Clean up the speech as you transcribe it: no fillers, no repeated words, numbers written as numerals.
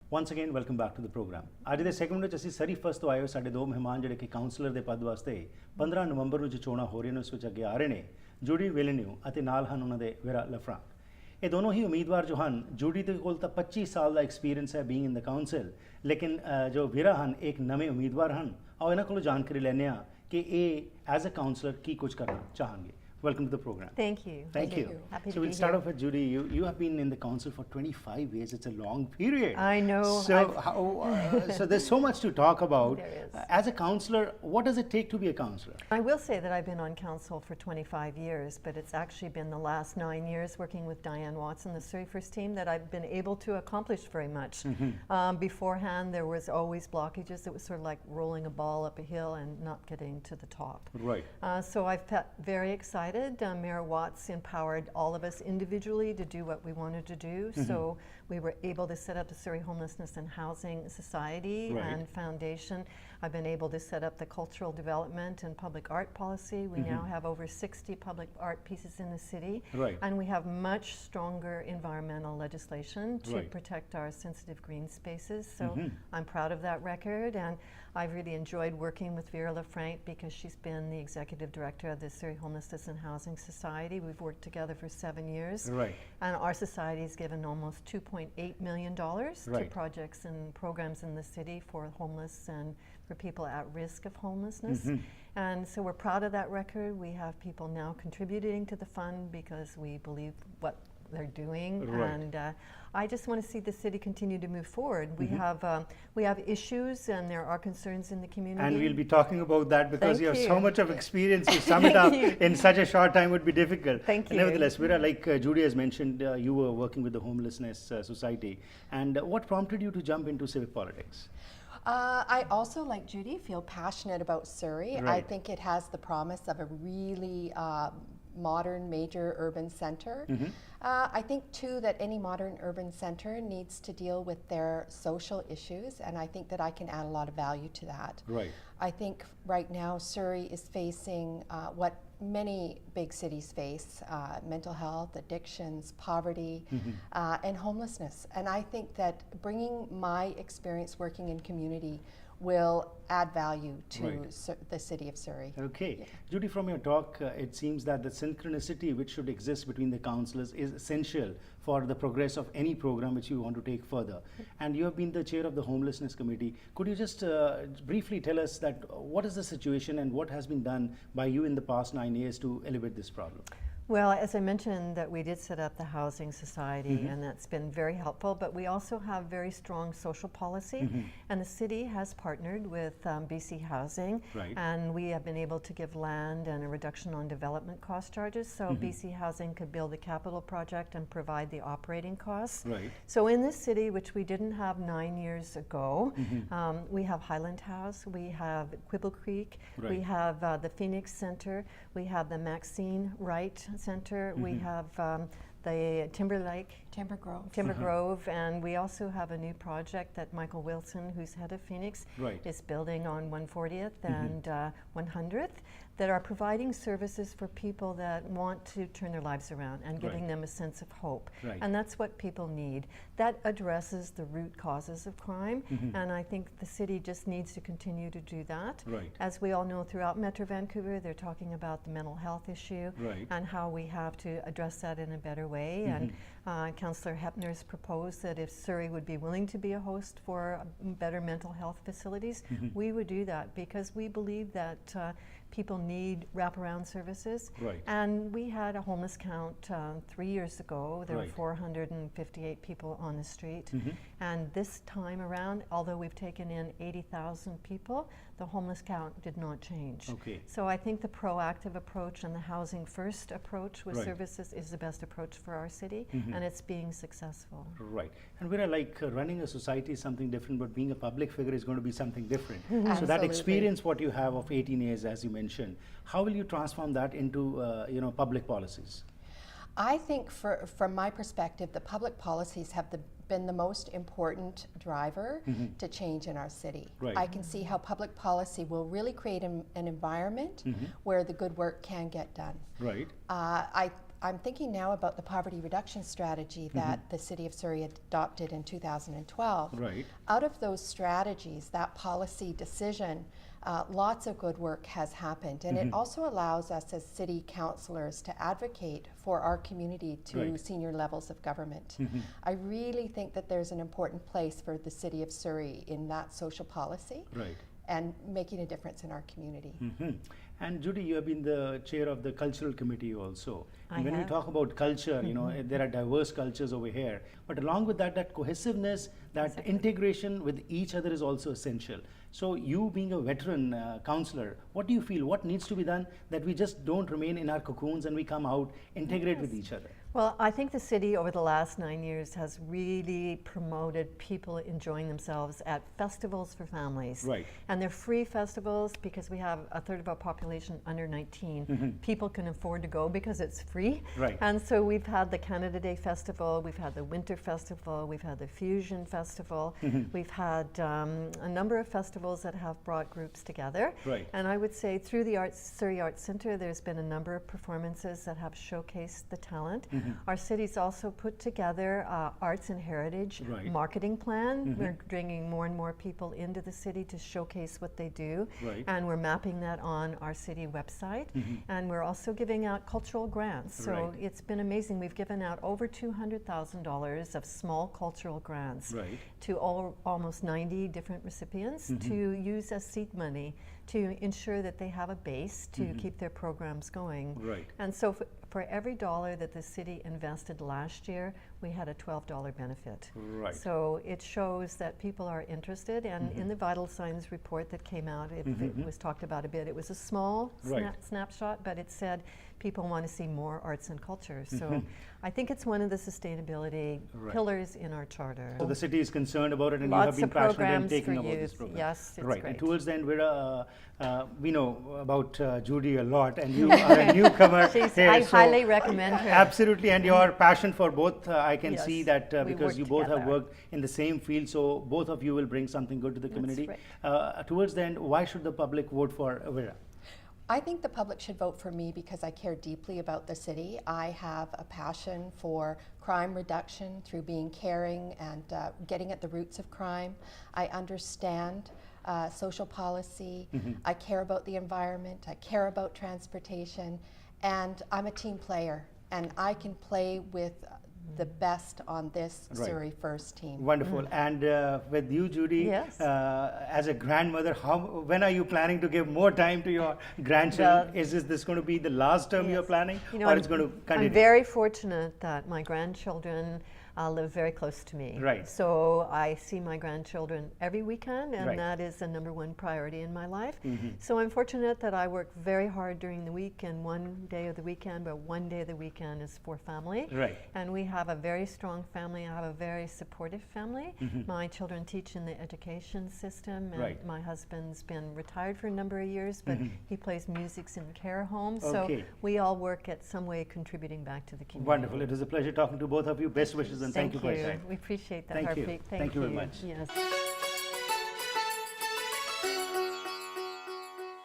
Once again, welcome back to the program. ਅੱਜ ਦੇ segment ਵਿੱਚ ਅਸੀਂ ਸਰੀ ਫਸਟ ਤੋਂ ਆਏ ਹੋ ਸਾਡੇ ਦੋ ਮਹਿਮਾਨ ਜਿਹੜੇ ਕਿ ਕਾਉਂਸਲਰ ਦੇ ਪਦ ਵਾਸਤੇ 15 ਨਵੰਬਰ ਨੂੰ ਜੋ ਚੋਣਾਂ ਹੋ ਰਹੀਆਂ ਨੇ ਉਸ ਵਿੱਚ ਅੱਗੇ ਆ ਰਹੇ ਨੇ ਜੂਡੀ ਵਿਲੇਨਿਊ ਅਤੇ ਨਾਲ ਹਨ ਉਹਨਾਂ ਦੇ ਵੇਰਾ ਲਫਰਾਂਕ। ਇਹ ਦੋਨੋਂ ਹੀ ਉਮੀਦਵਾਰ ਜੋ ਹਨ ਜੂਡੀ ਦੇ ਕੋਲ ਤਾਂ 25 ਸਾਲ ਦਾ ਐਕਸਪੀਰੀਅੰਸ ਹੈ ਬੀਇੰਗ ਇਨ ਦ ਕਾਉਂਸਲ, ਲੇਕਿਨ ਜੋ ਵੇਰਾ ਹਨ ਇੱਕ ਨਵੇਂ ਉਮੀਦਵਾਰ ਹਨ। ਆਓ ਇਹਨਾਂ ਕੋਲੋਂ ਜਾਣਕਾਰੀ ਲੈਂਦੇ ਹਾਂ ਕਿ ਇਹ ਐਜ਼ ਅ ਕਾਉਂਸਲਰ ਕੀ ਕੁਝ ਕਰਨਾ ਚਾਹਾਂਗੇ। Welcome to the program. Thank you. Thank you. Happy so to we'll be start here. off with Judy. You have been in the council for 25 years. It's a long period. I know. So there's so much to talk about. There is. As a councillor, what does it take to be a councillor? I will say that I've been on council for 25 years, but it's actually been the last 9 years working with Diane Watson, the Surrey First Team, that I've been able to accomplish very much. Beforehand, there was always blockages. It was sort of like rolling a ball up a hill and not getting to the top. Right. So I've felt very excited. Mayor Watts empowered all of us individually to do what we wanted to do. So we were able to set up the Surrey Homelessness and Housing Society and Foundation. I've been able to set up the cultural development and public art policy. We now have over 60 public art pieces in the city. Right. And we have much stronger environmental legislation to Right. protect our sensitive green spaces. So I'm proud of that record. And I've really enjoyed working with Vera LeFranc because she's been the executive director of the Surrey Homelessness and Housing Society. We've worked together for 7 years. Right. And our society has given almost $2.8 million to projects and programs in the city for homeless and for people at risk of homelessness. And so we're proud of that record. We have people now contributing to the fund because we believe what they're doing. Right. And I just want to see the city continue to move forward. We have issues and there are concerns in the community. And we'll be talking about that because Thank you have you. so much of experience to sum it up in such a short time would be difficult. Thank you. Nevertheless, Vera, like Judy has mentioned, you were working with the Homelessness Society. And what prompted you to jump into civic politics? I also, like Judy, feel passionate about Surrey. Right. I think it has the promise of a really modern major urban center. I think too that any modern urban center needs to deal with their social issues, and I think that I can add a lot of value to that. Right. I think right now Surrey is facing what many big cities face, mental health, addictions, poverty, and homelessness. And I think that bringing my experience working in community will add value to the city of Surrey. Okay. Judy, from your talk, it seems that the synchronicity which should exist between the councillors is essential for the progress of any program which you want to take further. And you have been the chair of the Homelessness Committee. Could you just briefly tell us that what is the situation and what has been done by you in the past 9 years to elevate this problem? Well, as I mentioned, that we did set up the Housing Society, and that's been very helpful, but we also have very strong social policy, and the city has partnered with BC Housing, and we have been able to give land and a reduction on development cost charges, so BC Housing could build a capital project and provide the operating costs. So in this city, which we didn't have 9 years ago, we have Highland House, we have Quibble Creek, we have the Phoenix Center, we have the Maxine Wright Center, we have the Timber Grove, and we also have a new project that Michael Wilson, who's head of Phoenix, is building on 140th and 100th that are providing services for people that want to turn their lives around and giving them a sense of hope. And that's what people need. That addresses the root causes of crime, and I think the city just needs to continue to do that. As we all know, throughout Metro Vancouver, they're talking about the mental health issue and how we have to address that in a better way. And Councillor Hepner's proposed that if Surrey would be willing to be a host for better mental health facilities, we would do that because we believe that people need wraparound services. And we had a homeless count 3 years ago. There were 458 people on the street. And this time around, although we've taken in 80,000 people, the homeless count did not change. So I think the proactive approach and the housing first approach with services is the best approach for our city, and it's being successful. Right. And we're like running a society is something different, but being a public figure is going to be something different. So that experience what you have of 18 years, as you mentioned, how will you transform that into public policies? I think from my perspective, the public policies have been the most important driver to change in our city. I can see how public policy will really create an environment where the good work can get done. I'm thinking now about the poverty reduction strategy that the City of Surrey adopted in 2012. Right. Out of those strategies, that policy decision, lots of good work has happened, and it also allows us as city councillors to advocate for our community to Right. senior levels of government. I really think that there's an important place for the City of Surrey in that social policy Right. and making a difference in our community. And Judy, you have been the chair of the cultural committee also. I And when we have. talk about culture, you know, there are diverse cultures over here. But along with that, that cohesiveness, that Exactly. integration with each other is also essential. So you being a veteran councillor, what do you feel? What needs to be done that we just don't remain in our cocoons and we come out, integrate with each other? Well, I think the city over the last 9 years has really promoted people enjoying themselves at festivals for families. Right. And they're free festivals because we have a third of our population under 19. People can afford to go because it's free. Right. And so we've had the Canada Day Festival, we've had the Winter Festival, we've had the Fusion Festival, we've had a number of festivals that have brought groups together. Right. And I would say through the Surrey Arts Centre, there's been a number of performances that have showcased the talent. Our city's also put together arts and heritage Right. marketing plan. We're bringing more and more people into the city to showcase what they do. Right. And we're mapping that on our city website. And we're also giving out cultural grants. So Right. it's been amazing. We've given out over $200,000 of small cultural grants Right. to almost 90 different recipients to use as seed money to ensure that they have a base to keep their programs going. Right. And so for every dollar that the city invested last year, we had a $12 benefit. Right. So it shows that people are interested, and in the Vital Signs report that came out, it was talked about a bit. It was a small Right. snapshot, but it said people want to see more arts and culture. So I think it's one of the sustainability Right. pillars in our charter. So the city is concerned about it, and you Lots have been of passionate in programs taking for about this youth. program. Yes, it's right. great. And towards the end, Vera, we know about Judy a lot, and you are a newcomer here. I so highly recommend her. Absolutely, and your passion for both, I can Yes, see that we because work you both have together. worked in the same field, so both of you will bring something good to the community. right. Towards the end, why should the public vote for Vera? I think the public should vote for me because I care deeply about the city. I have a passion for crime reduction through being caring and getting at the roots of crime. I understand social policy. I care about the environment. I care about transportation. And I'm a team player. And I can play with the best on this Right. Surrey First team. Wonderful. And with you, Judy, Yes. as a grandmother, when are you planning to give more time to your grandchildren? Well, Is this going to be the last term you're Yes. planning, You know, or it's going to continue? I'm very fortunate that my grandchildren live very close to me. Right. So I see my grandchildren every weekend, and Right. that is the number one priority in my life. So I'm fortunate that I work very hard during the week and one day of the weekend, but one day of the weekend is for family. Right. And we have a very strong family. I have a very supportive family. My children teach in the education system, and Right. my husband's been retired for a number of years, but he plays music in care homes. Okay. So we all work at some way contributing back to the community. Wonderful. It was a pleasure talking to both of you. Best wishes and thank you for your time. We appreciate that, Thank you. Harpreet. Thank you very much. Yes.